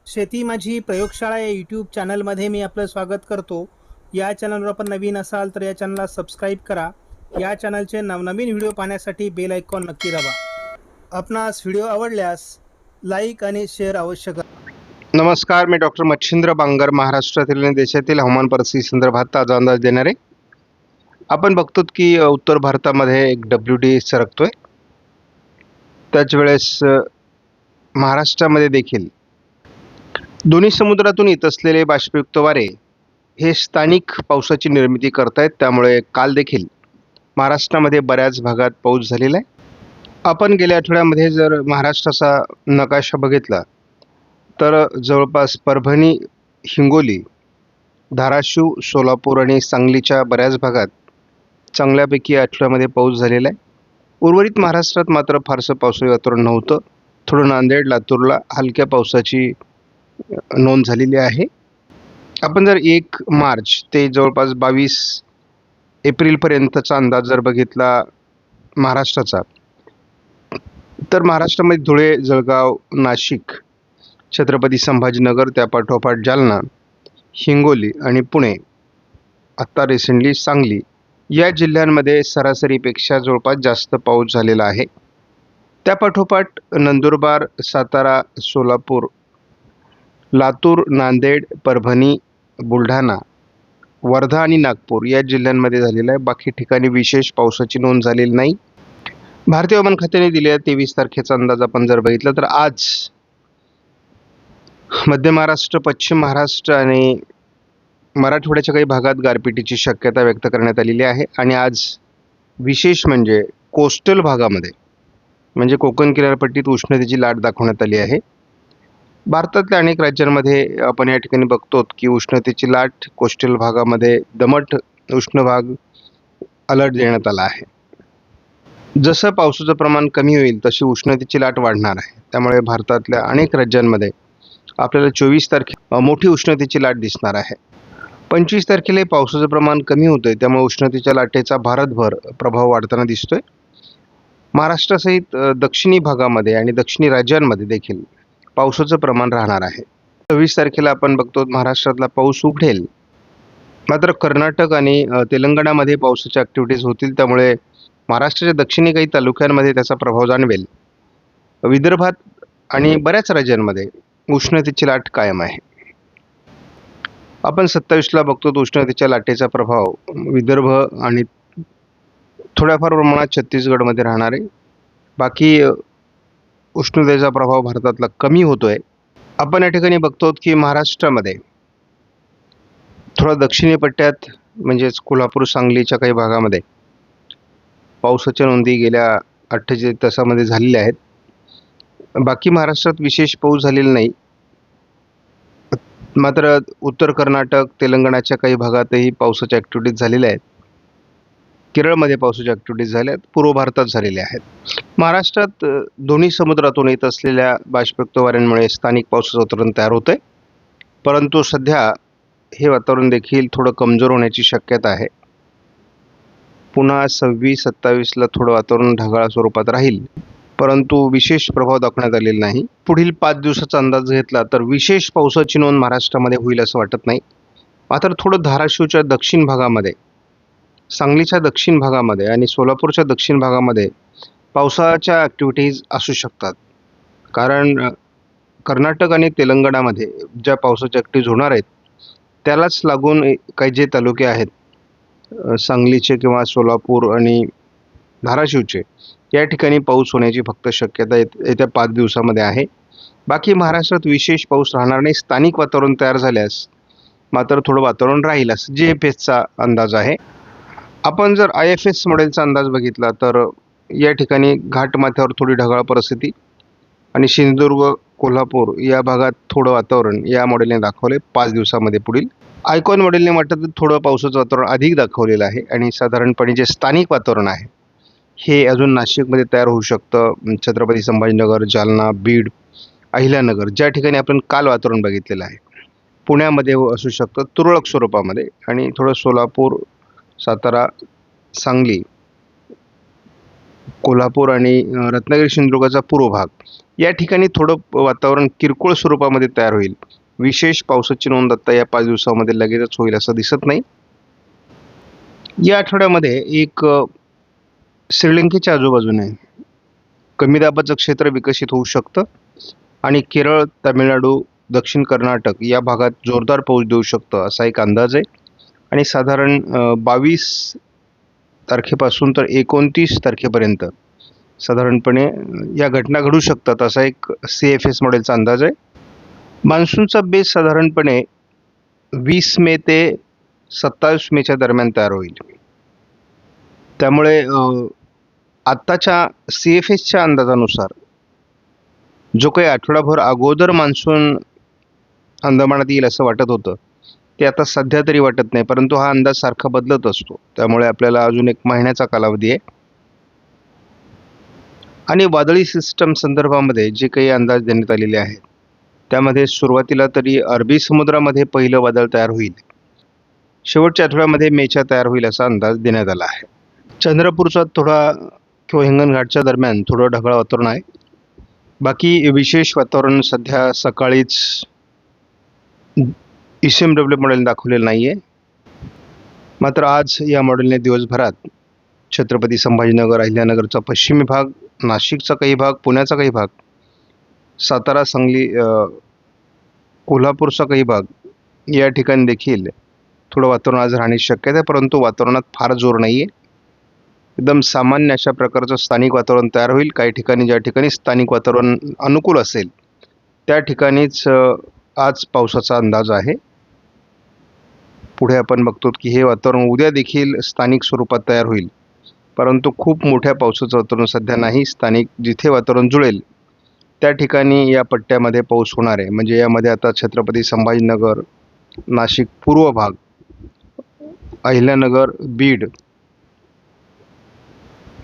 शेती माझी प्रयोगशाळा या यूट्यूब चॅनलमध्ये मी आपलं स्वागत करतो. या चॅनलवर आपण नवीन असाल तर या चॅनलला सबस्क्राईब करा. या चॅनलचे नवनवीन व्हिडिओ पाहण्यासाठी बेल आयकॉन नक्की दाबा. आपणास व्हिडिओ आवडल्यास लाईक आणि शेअर अवश्य करा. नमस्कार, मी डॉक्टर मच्छिंद्र बांगर, महाराष्ट्रातील आणि देशातील हवामान परिस्थिती संदर्भात ताजा अंदाज देणारे. आपण बघतो की उत्तर भारतामध्ये एक WD सरकतोय. त्याच वेळेस महाराष्ट्रामध्ये देखील दोन्ही समुद्रातून येत असलेले बाष्पयुक्त वारे हे स्थानिक पावसाची निर्मिती करतायत. त्यामुळे काल देखील महाराष्ट्रामध्ये बऱ्याच भागात पाऊस झालेला आहे. आपण गेल्या आठवड्यामध्ये जर महाराष्ट्राचा नकाशा बघितला तर जवळपास परभणी, हिंगोली, धाराशिव, सोलापूर आणि सांगलीच्या बऱ्याच भागात चांगल्यापैकी आठवड्यामध्ये पाऊस झालेला आहे. उर्वरित महाराष्ट्रात मात्र फारसं पावसाळी वातावरण नव्हतं. थोडं नांदेड, लातूरला हलक्या पावसाची नोंद झालेली आहे. आपण जर 1 मार्च ते जवळपास 22 एप्रिलपर्यंतचा अंदाज जर बघितला महाराष्ट्राचा, तर महाराष्ट्रामध्ये धुळे, जळगाव, नाशिक, छत्रपती संभाजीनगर, त्या पाठोपाठ जालना, हिंगोली आणि पुणे, आत्ता रिसेंटली सांगली या जिल्ह्यांमध्ये सरासरीपेक्षा जवळपास जास्त पाऊस झालेला आहे. त्या पाठोपाठ नंदुरबार, सातारा, सोलापूर, लातूर, नांदेड, परभणी, बुलढाणा, वर्धा आणि नागपूर या जिल्ह्यांमध्ये झालेला आहे. बाकी ठिकाणी विशेष पावसाची नोंद झालेली नाही. भारतीय हवामान खात्याने दिलेल्या 23 तारखेचा अंदाज आपण जर बघितला तर आज मध्य महाराष्ट्र, पश्चिम महाराष्ट्र आणि मराठवाड्याच्या काही भागात गारपिटीची शक्यता व्यक्त करण्यात आलेली आहे. आणि आज विशेष म्हणजे कोस्टल भागामध्ये म्हणजे कोकण किनारपट्टीत उष्णतेची लाट दाखवण्यात आली आहे. भारतातल्या अनेक राज्यांमध्ये आपण या ठिकाणी बघतो की उष्णतेची लाट कोस्टल भागामध्ये दमट उष्ण भाग अलर्ट देण्यात आला आहे. जसं पावसाचं प्रमाण कमी होईल तशी उष्णतेची लाट वाढणार आहे. त्यामुळे भारतातल्या अनेक राज्यांमध्ये आपल्याला 24 तारखेला मोठी उष्णतेची लाट दिसणार आहे. 25 तारखेला पावसाचं प्रमाण कमी होतंय, त्यामुळे उष्णतेच्या लाटेचा भारतभर प्रभाव वाढताना दिसतोय. महाराष्ट्रासहित दक्षिणी भागामध्ये आणि दक्षिणी राज्यांमध्ये देखील पावसाचं प्रमाण राहणार आहे. 26 तारखेला आपण बघतो महाराष्ट्रातला पाऊस उघडेल, मात्र कर्नाटक आणि तेलंगणामध्ये पावसाच्या ॲक्टिव्हिटीज होतील. त्यामुळे महाराष्ट्राच्या दक्षिणी काही तालुक्यांमध्ये त्याचा प्रभाव जाणवेल. विदर्भात आणि बऱ्याच राज्यांमध्ये उष्णतेची लाट कायम आहे. आपण 27ला बघतो उष्णतेच्या लाटेचा प्रभाव विदर्भ आणि थोड्याफार प्रमाणात छत्तीसगडमध्ये राहणार आहे. बाकी उष्णतेचा प्रभाव भारतातला कमी होतोय. आपण या ठिकाणी बघतो की महाराष्ट्रामध्ये थोडा दक्षिणी पट्ट्यात म्हणजेच कोल्हापूर, सांगलीच्या काही भागामध्ये पावसाच्या नोंदी गेल्या 48 तासामध्ये झालेल्या आहेत. बाकी महाराष्ट्रात विशेष पाऊस झालेला नाही. मात्र उत्तर कर्नाटक, तेलंगणाच्या काही भागातही पावसाच्या ॲक्टिव्हिटीज झालेल्या आहेत. केरळमध्ये पावसाच्या ॲक्टिव्हिटीज झाल्या आहेत. पूर्व भारतात झालेल्या आहेत. महाराष्ट्रात दोन्ही समुद्रातून येत असलेल्या बाष्पयुक्त वाऱ्यांमुळे स्थानिक पावसाचं वातावरण तयार होतंय. परंतु सध्या हे वातावरण देखील थोडं कमजोर होण्याची शक्यता आहे. पुन्हा 26-27ला थोडं वातावरण ढगाळ स्वरूपात राहील, परंतु विशेष प्रभाव दाखवण्यात आलेला नाही. पुढील 5 दिवसाचा अंदाज घेतला तर विशेष पावसाची नोंद महाराष्ट्रामध्ये होईल असं वाटत नाही. मात्र थोडं धाराशिवच्या दक्षिण भागामध्ये, सांगलीच्या दक्षिण भागामध्ये आणि सोलापूरच्या दक्षिण भागामध्ये पावसाच्या ॲक्टिव्हिटीज असू शकतात. कारण कर्नाटक आणि तेलंगणामध्ये ज्या पावसाच्या ॲक्टिव्हिटीज होणार आहेत त्यालाच लागून काही जे तालुके आहेत सांगलीचे किंवा सोलापूर आणि धाराशिवचे, या ठिकाणी पाऊस होण्याची फक्त शक्यता येत्या 5 दिवसामध्ये आहे. बाकी महाराष्ट्रात विशेष पाऊस राहणार नाही. स्थानिक वातावरण तयार झाल्यास मात्र थोडं वातावरण राहील असं GFSचा अंदाज आहे. आपण जर IFS मॉडेलचा अंदाज बघितला तर या ठिकाणी घाटमाथ्यावर थोडी ढगाळ परिस्थिती आणि सिंधुदुर्ग, कोल्हापूर या भागात थोडं वातावरण या मॉडेलने दाखवले 5 दिवसामध्ये. पुढील आयकॉन मॉडेलने वाटतं तर थोडं पावसाचं वातावरण अधिक दाखवलेलं आहे. आणि साधारणपणे जे स्थानिक वातावरण आहे हे अजून नाशिकमध्ये तयार होऊ शकतं. छत्रपती संभाजीनगर, जालना, बीड, अहिल्यानगर ज्या ठिकाणी आपण काल वातावरण बघितलेलं आहे, पुण्यामध्ये असू शकतं तुरळक स्वरूपामध्ये. आणि थोडं सोलापूर, सातारा, सांगली, कोल्हापूर आणि रत्नागिरी सिंधुदुर्गाचा पूर्व भाग या ठिकाणी थोडं वातावरण किरकोळ स्वरूपामध्ये तयार होईल. विशेष पावसाची नोंद आता या 5 दिवसामध्ये लगेचच होईल असं दिसत नाही. या आठवड्यामध्ये एक श्रीलंकेच्या आजूबाजूने कमी दाबाचं क्षेत्र विकसित होऊ शकतं आणि केरळ, तामिळनाडू, दक्षिण कर्नाटक या भागात जोरदार पाऊस देऊ शकतं असा एक अंदाज आहे. आणि साधारण 22 तारखेपासून तर 29 तारखेपर्यंत साधारणपणे या घटना घडू शकतात असा एक CFS मॉडेलचा अंदाज आहे. मान्सूनचा बेस साधारणपणे 20 मे ते 27 मेच्या दरम्यान तयार होईल. त्यामुळे आत्ताच्या CFSच्या अंदाजानुसार जो काही आठवडाभर अगोदर मान्सून अंदमानात येईल असं वाटत होतं ते आता सध्या तरी वाटत नाही, परंतु हा अंदाज सारखा बदलत असतो. त्यामुळे आपल्याला अजून 1 महिन्याचा कालावधी आहे. आणि वादळी सिस्टम संदर्भामध्ये जे काही अंदाज देण्यात आलेले आहेत त्यामध्ये सुरुवातीला तरी अरबी समुद्रामध्ये पहिलं वादळ तयार होईल, शेवटच्या आठवड्यामध्ये मेच्या तयार होईल असा अंदाज देण्यात आला आहे. चंद्रपूरचा थोडा किंवा हिंगणघाटच्या दरम्यान थोडं ढगाळ वातावरण आहे. बाकी विशेष वातावरण सध्या सकाळीच ECMW मॉडेल दाखवलेलं नाही आहे. मात्र आज या मॉडेलने दिवसभरात छत्रपती संभाजीनगर, अहिल्यानगरचा पश्चिमी भाग, नाशिकचा काही भाग, पुण्याचा काही भाग, सातारा, सांगली, कोल्हापूरचा काही भाग या ठिकाणी देखील थोडं वातावरण आज राहण्याची शक्यता आहे, परंतु वातावरणात फार जोर नाही आहे. एकदम सामान्य अशा प्रकारचं स्थानिक वातावरण तयार होईल. काही ठिकाणी ज्या ठिकाणी स्थानिक वातावरण अनुकूल असेल त्या ठिकाणीच आज पावसाचा अंदाज आहे. पुढे आपण बघतो की हे वातावरण उद्या देखील स्थानिक स्वरूपात तयार होईल, परंतु खूप मोठ्या पावसाचं वातावरण सध्या नाही. स्थानिक जिथे वातावरण जुळेल त्या ठिकाणी या पट्ट्यामध्ये पाऊस होणार आहे. म्हणजे यामध्ये आता छत्रपती संभाजीनगर, नाशिक पूर्व भाग, अहिल्यानगर, बीड,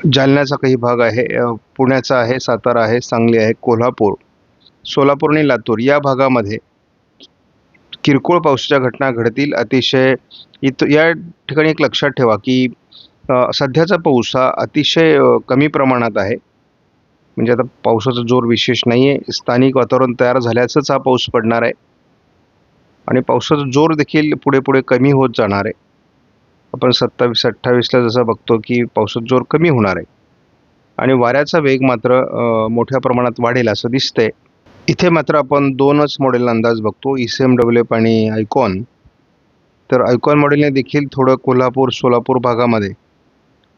जालन्याचा काही भाग आहे, पुण्याचा आहे, सातारा आहे, सांगली आहे, कोल्हापूर, सोलापूर आणि लातूर या भागामध्ये किरकोळ पावसाच्या घटना घडतील. अतिशय या ठिकाणी एक लक्षात ठेवा की सध्याचा पाऊस हा अतिशय कमी प्रमाणात आहे. म्हणजे आता पावसाचा जोर विशेष नाही आहे. स्थानिक वातावरण तयार झाल्याचंच हा पाऊस पडणार आहे आणि पावसाचा जोर देखील पुढे पुढे कमी होत जाणार आहे. आपण 27-28ला जसं बघतो की पावसाचा जोर कमी होणार आहे आणि वाऱ्याचा वेग मात्र मोठ्या प्रमाणात वाढेल असं दिसतंय. इथे मात्र आपण 2च मॉडेलला अंदाज बघतो, ECMW आणि आयकॉन. तर आयकॉन मॉडेलने देखील थोडं कोल्हापूर, सोलापूर भागामध्ये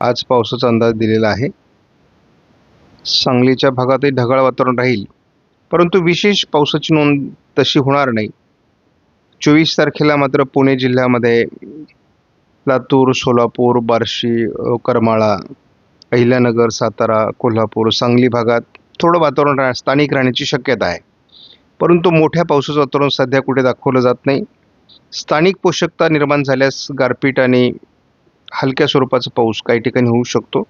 आज पावसाचा अंदाज दिलेला आहे. सांगलीच्या भागातही ढगाळ वातावरण राहील, परंतु विशेष पावसाची नोंद तशी होणार नाही. 24 तारखेला मात्र पुणे जिल्ह्यामध्ये लातूर, सोलापूर, बार्शी, करमाळा, अहिल्यानगर, सातारा, कोल्हापूर, सांगली भागात थोडं वातावरण स्थानिक राहण्याची शक्यता आहे, परंतु मोठ्या पावसाचं वातावरण सध्या कुठे दाखवलं जात नाही. स्थानिक पोषकता निर्माण झाल्यास गारपीट आणि हलक्या स्वरूपाचा पाऊस काही ठिकाणी होऊ शकतो.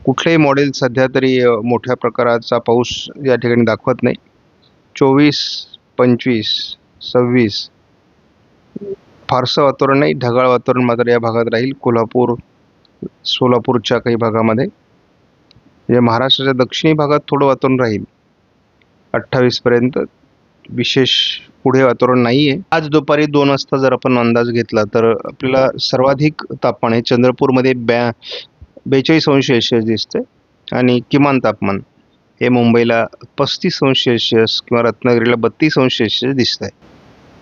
कुठलेही मॉडेल सध्या तरी मोठ्या प्रकाराचा पाऊस या ठिकाणी दाखवत नाही. 24, 25, 26 फारसं वातावरण नाही, ढगाळ वातावरण मात्र या भागात राहील. कोल्हापूर, सोलापूरच्या काही भागामध्ये, म्हणजे महाराष्ट्राच्या दक्षिणी भागात थोडं वातावरण राहील 28 पर्यंत. विशेष पुढे वातावरण नाही आहे. आज दुपारी 2 वाजता जर आपण अंदाज घेतला तर आपल्याला सर्वाधिक तापमान हे चंद्रपूरमध्ये 42° दिसते आणि किमान तापमान हे मुंबईला 35° किंवा रत्नागिरीला 32° दिसतंय.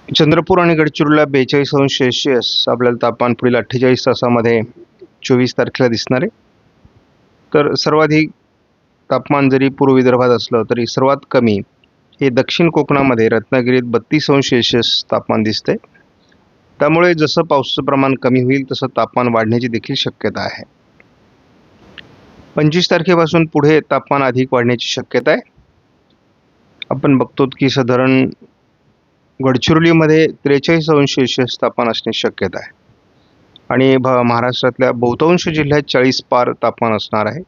चंद्रपूर आणि गडचिरोलीला 42° आपल्याला तापमान पुढील 48 तासामध्ये 24 तारखेला दिसणार आहे. तर सर्वाधिक तापमान जरी पूर्व विदर्भात असलं तरी सर्वात कमी हे दक्षिण कोकणामध्ये रत्नागिरीत 32° तापमान दिसतंय. त्यामुळे जसं पावसाचं प्रमाण कमी होईल तसं तापमान वाढण्याची देखील शक्यता आहे. 25 तारखेपासून पुढे तापमान अधिक वाढण्याची शक्यता आहे. आपण बघतो की साधारण गडचिरोलीमध्ये 43° तापमान असण्याची शक्यता आहे आणि महाराष्ट्रातल्या बहुतांश जिल्ह्यात 40 पार तापमान असणार आहे.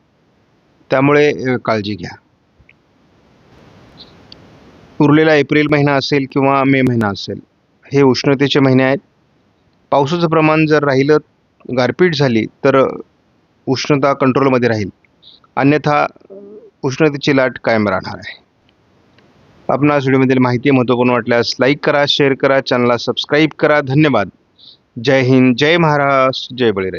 त्यामुळे काळजी घ्या. उरलेला एप्रिल महिना असेल किंवा मे महिना असेल हे उष्णतेचे महिने आहेत. पावसाचं प्रमाण जर राहिलं, गारपीट झाली तर उष्णता कंट्रोलमध्ये राहील. अन्यथा उष्णतेची लाट कायम राहणार आहे. आपणास व्हिडिओमधील माहिती महत्त्वपूर्ण वाटल्यास लाईक करा, शेअर करा, चॅनलला सबस्क्राईब करा. धन्यवाद. जय हिंद, जय महाराष्ट्र, जय बळीराजा.